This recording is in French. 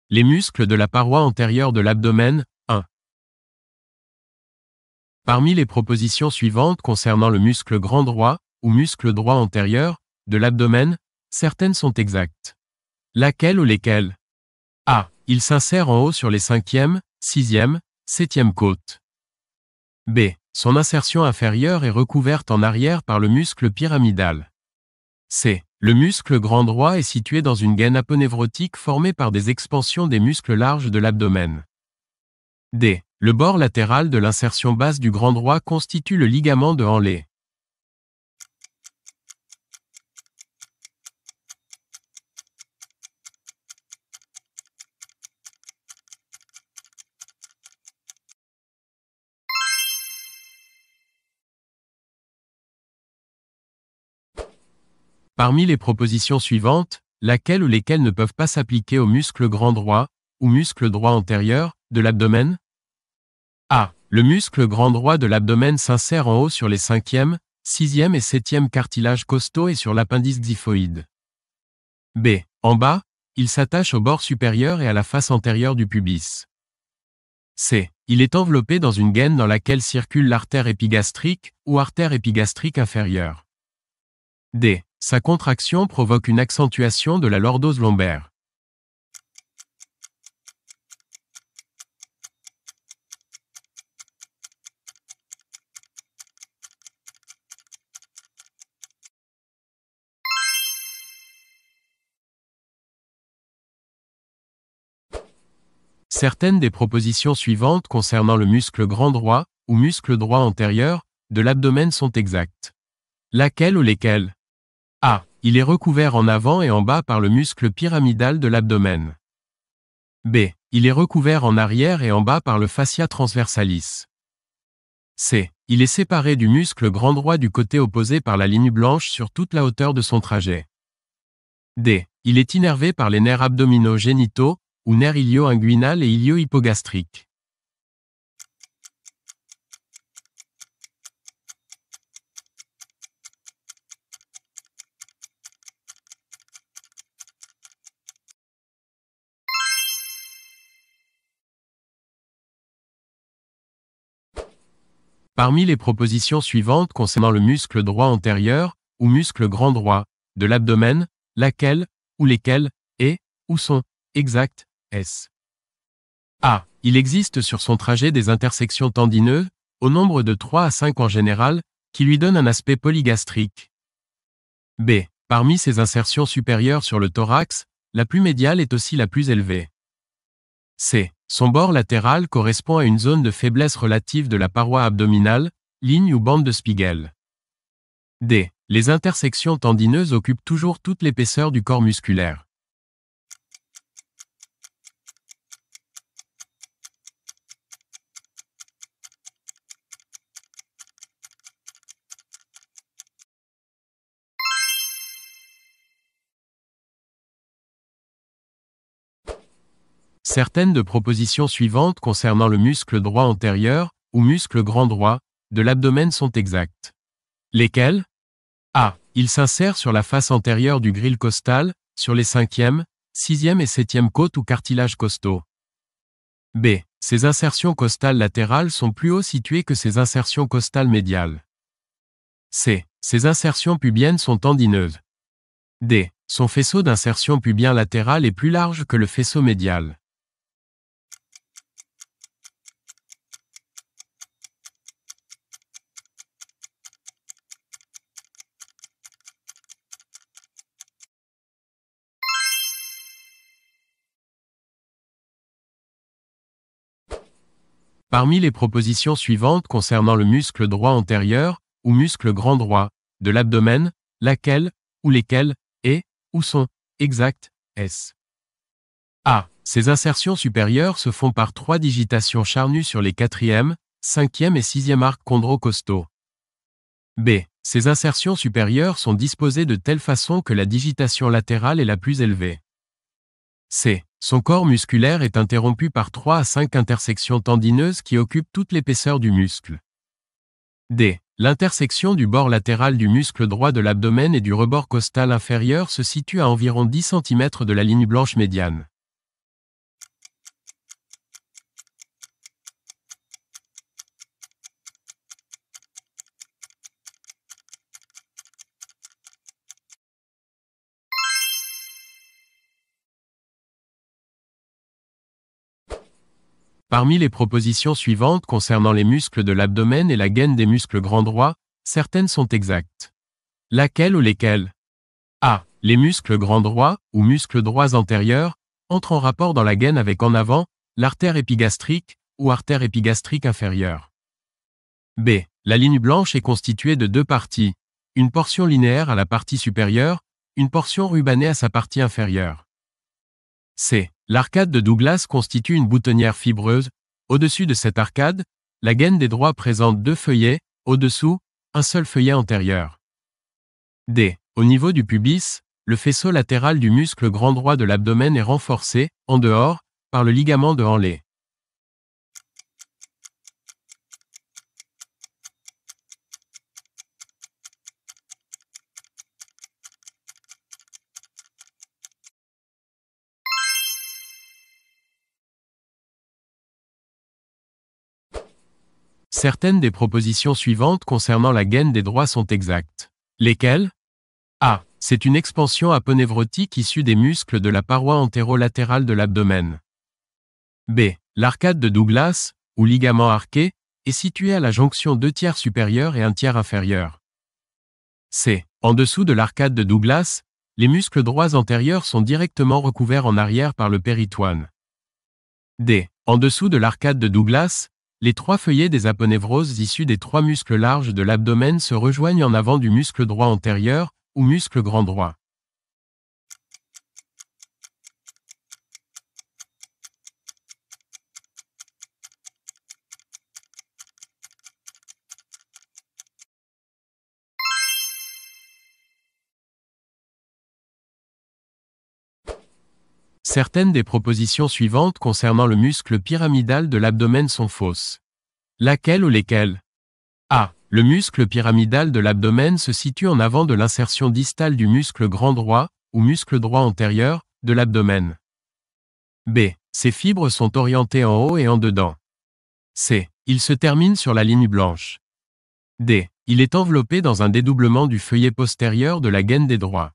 Les muscles de la paroi antérieure de l'abdomen, 1. Parmi les propositions suivantes concernant le muscle grand droit, ou muscle droit antérieur, de l'abdomen, certaines sont exactes. Laquelle ou lesquelles? A. Il s'insère en haut sur les 5e, 6e, 7e côtes. B. Son insertion inférieure est recouverte en arrière par le muscle pyramidal. C. Le muscle grand droit est situé dans une gaine aponevrotique formée par des expansions des muscles larges de l'abdomen. D. Le bord latéral de l'insertion basse du grand droit constitue le ligament de Henle. Parmi les propositions suivantes, laquelle ou lesquelles ne peuvent pas s'appliquer au muscle grand droit, ou muscle droit antérieur, de l'abdomen? A. Le muscle grand droit de l'abdomen s'insère en haut sur les 5e, 6e et 7e cartilages costaux et sur l'appendice xiphoïde. B. En bas, il s'attache au bord supérieur et à la face antérieure du pubis. C. Il est enveloppé dans une gaine dans laquelle circule l'artère épigastrique, ou artère épigastrique inférieure. D. Sa contraction provoque une accentuation de la lordose lombaire. Certaines des propositions suivantes concernant le muscle grand droit, ou muscle droit antérieur, de l'abdomen sont exactes. Laquelle ou lesquelles? A. Il est recouvert en avant et en bas par le muscle pyramidal de l'abdomen. B. Il est recouvert en arrière et en bas par le fascia transversalis. C. Il est séparé du muscle grand droit du côté opposé par la ligne blanche sur toute la hauteur de son trajet. D. Il est innervé par les nerfs abdominaux génitaux, ou nerfs ilio-inguinal et ilio-hypogastrique. Parmi les propositions suivantes concernant le muscle droit antérieur, ou muscle grand droit, de l'abdomen, laquelle, ou lesquelles, est, ou sont, exactes, S. A. Il existe sur son trajet des intersections tendineuses, au nombre de 3 à 5 en général, qui lui donnent un aspect polygastrique. B. Parmi ces insertions supérieures sur le thorax, la plus médiale est aussi la plus élevée. C. Son bord latéral correspond à une zone de faiblesse relative de la paroi abdominale, ligne ou bande de Spiegel. D. Les intersections tendineuses occupent toujours toute l'épaisseur du corps musculaire. Certaines de propositions suivantes concernant le muscle droit antérieur, ou muscle grand droit, de l'abdomen sont exactes. Lesquelles? A. Il s'insère sur la face antérieure du grille costal, sur les 5e, 6e et 7e côtes ou cartilages costaux. B. Ses insertions costales latérales sont plus haut situées que ses insertions costales médiales. C. Ses insertions pubiennes sont tendineuses. D. Son faisceau d'insertion pubien latéral est plus large que le faisceau médial. Parmi les propositions suivantes concernant le muscle droit antérieur, ou muscle grand droit, de l'abdomen, laquelle, ou lesquelles, est, ou sont, exactes, S. A. Ces insertions supérieures se font par 3 digitations charnues sur les 4e, 5e et 6e arcs chondrocostaux. B. Ces insertions supérieures sont disposées de telle façon que la digitation latérale est la plus élevée. C. Son corps musculaire est interrompu par 3 à 5 intersections tendineuses qui occupent toute l'épaisseur du muscle. D. L'intersection du bord latéral du muscle droit de l'abdomen et du rebord costal inférieur se situe à environ 10 cm de la ligne blanche médiane. Parmi les propositions suivantes concernant les muscles de l'abdomen et la gaine des muscles grands droits, certaines sont exactes. Laquelle ou lesquelles? A. Les muscles grands droits, ou muscles droits antérieurs, entrent en rapport dans la gaine avec en avant, l'artère épigastrique, ou artère épigastrique inférieure. B. La ligne blanche est constituée de deux parties. Une portion linéaire à la partie supérieure, une portion rubanée à sa partie inférieure. C. L'arcade de Douglas constitue une boutonnière fibreuse. Au-dessus de cette arcade, la gaine des droits présente deux feuillets, au-dessous, un seul feuillet antérieur. D. Au niveau du pubis, le faisceau latéral du muscle grand droit de l'abdomen est renforcé, en dehors, par le ligament de Henle. Certaines des propositions suivantes concernant la gaine des droits sont exactes. Lesquelles? A. C'est une expansion aponevrotique issue des muscles de la paroi antérolatérale de l'abdomen. B. L'arcade de Douglas, ou ligament arqué, est située à la jonction 2 tiers supérieur et 1 tiers inférieur. C. En dessous de l'arcade de Douglas, les muscles droits antérieurs sont directement recouverts en arrière par le péritoine. D. En dessous de l'arcade de Douglas, les trois feuillets des aponevroses issus des trois muscles larges de l'abdomen se rejoignent en avant du muscle droit antérieur, ou muscle grand droit. Certaines des propositions suivantes concernant le muscle pyramidal de l'abdomen sont fausses. Laquelle ou lesquelles? A. Le muscle pyramidal de l'abdomen se situe en avant de l'insertion distale du muscle grand droit, ou muscle droit antérieur, de l'abdomen. B. Ces fibres sont orientées en haut et en dedans. C. Il se termine sur la ligne blanche. D. Il est enveloppé dans un dédoublement du feuillet postérieur de la gaine des droits.